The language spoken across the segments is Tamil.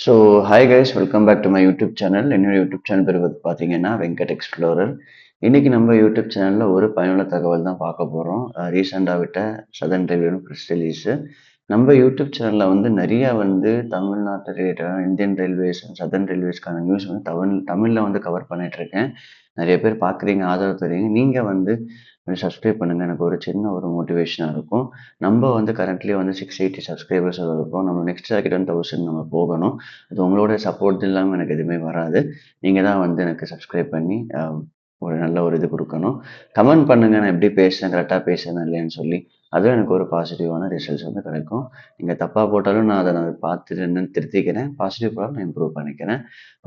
So hi guys, welcome back to my YouTube channel. என்னோட யூடியூப் சேனல் பேர் வந்து பார்த்தீங்கன்னா வெங்கட் எக்ஸ்ப்ளோரர். இன்னைக்கு நம்ம யூடியூப் சேனலில் ஒரு பயனுள்ள தகவல் தான் பார்க்க போகிறோம். ரீசெண்டாக விட்ட சதன் ரயில்வே ப்ரெஸ் ரிலீஸு. நம்ம யூடியூப் சேனலில் வந்து நிறையா வந்து தமிழ்நாட்டு ரிலேட்டடான இந்தியன் ரயில்வேஸ், சதன் ரயில்வேஸ்க்கான நியூஸ் வந்து தமிழில் வந்து கவர் பண்ணிகிட்ருக்கேன். நிறைய பேர் பார்க்குறீங்க, ஆதரவு தருவீங்க. நீங்கள் வந்து சப்ஸ்கிரைப் பண்ணுங்கள். எனக்கு ஒரு சின்ன ஒரு மோட்டிவேஷனாக இருக்கும். நம்ம வந்து கரண்ட்லி வந்து 680 சப்ஸ்கிரைபர்ஸ் இருக்கும். நம்ம நெக்ஸ்ட் டார்கெட் 1000 நம்ம போகணும். அது உங்களோட சப்போர்ட் இல்லாமல் எனக்கு எதுவுமே வராது. நீங்கள் தான் வந்து எனக்கு சப்ஸ்கிரைப் பண்ணி ஒரு நல்ல ஒரு இது கொடுக்கணும். கமெண்ட் பண்ணுங்கள், நான் எப்படி பேசுகிறேன், கரெக்டாக பேசுகிறேன் இல்லையான்னு சொல்லி. அதுவும் எனக்கு ஒரு பாசிட்டிவான ரிசல்ட்ஸ் வந்து கிடைக்கும். நீங்கள் தப்பாக போட்டாலும் நான் பார்த்துட்டு என்னன்னு திருத்திக்கிறேன். பாசிட்டிவ் போட்டாலும் நான் இம்ப்ரூவ் பண்ணிக்கிறேன்.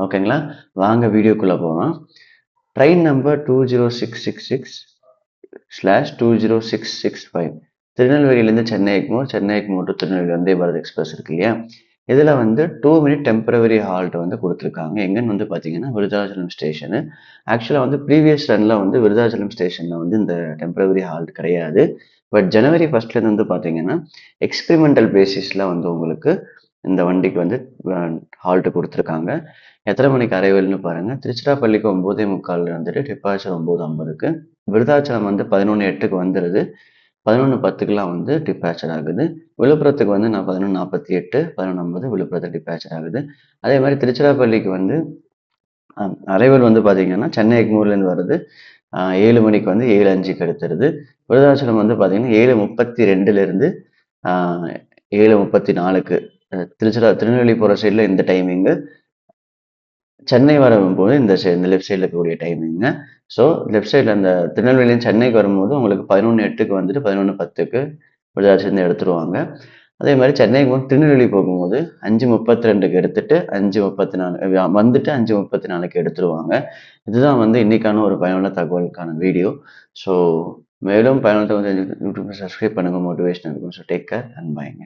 ஓகேங்களா? வாங்க வீடியோக்குள்ளே போகலாம். ட்ரெயின் நம்பர் 20666/20665 திருநெல்வேலியிலேருந்து சென்னை எக்மோர், சென்னை எக்மோர் டு திருநெல்வேலி வந்தே பாரத் எக்ஸ்பிரஸ் இருக்கு இல்லையா? இதில் வந்து 2 மினிட் டெம்பரவரி ஹால்ட் வந்து கொடுத்துருக்காங்க. எங்கன்னு வந்து பார்த்தீங்கன்னா விருதாச்சலம் ஸ்டேஷனு. ஆக்சுவலாக வந்து ப்ரீவியஸ் ரனில் வந்து விருதாச்சலம் ஸ்டேஷனில் வந்து இந்த டெம்பரவரி ஹால்ட் கிடையாது. பட் ஜனவரி 1 வந்து பார்த்தீங்கன்னா எக்ஸ்பெரிமெண்டல் பேசிஸில் வந்து உங்களுக்கு இந்த வண்டிக்கு வந்து ஹால்ட் கொடுத்துருக்காங்க. எத்தனை மணிக்கு அரைவல்னு பாருங்கள். திருச்சிராப்பள்ளிக்கு 9:45 வந்துட்டு டிபார்ச்சர் 9:50க்கு. விருதாச்சலம் வந்து 11:08க்கு வந்துடுது. 11:10க்குலாம் வந்து டிபார்ச்சர் ஆகுது. விழுப்புரத்துக்கு வந்து நான் 11:48, 11:50 விழுப்புரத்துக்கு டிபார்ச்சர் ஆகுது. அதே மாதிரி திருச்சிராப்பள்ளிக்கு வந்து அரைவல் வந்து பார்த்தீங்கன்னா சென்னை எக்மூர்லேருந்து வருது. 7 மணிக்கு வந்து 7:05க்கு எடுத்துருது. விருதாச்சலம் வந்து பார்த்தீங்கன்னா 7:32லேருந்து 7:34க்கு. திருநெல்வேலி போகிற சைடில் இந்த டைமிங்கு. சென்னை வரும்போது இந்த லெஃப்ட் சைடில் இருக்கக்கூடிய டைமிங்க. ஸோ லெஃப்ட் சைடில் அந்த திருநெல்வேலியிலேருந்து சென்னைக்கு வரும்போது உங்களுக்கு 11:08க்கு வந்துட்டு 11:10க்கு விருதாச்சலம் எடுத்துருவாங்க. அதே மாதிரி சென்னைக்கு வந்து திருநெல்வேலி போகும்போது 5:32க்கு எடுத்துட்டு 5:34 வந்துட்டு 5:34க்கு எடுத்துருவாங்க. இதுதான் வந்து இன்னைக்கான ஒரு பயனுள்ள தகவலுக்கான வீடியோ. ஸோ மேலும் பயனுள்ள தகவல் யூடியூப்ல சப்ஸ்கிரைப் பண்ணுங்க, மோட்டிவேஷன் இருக்கும். So take care and பைங்க.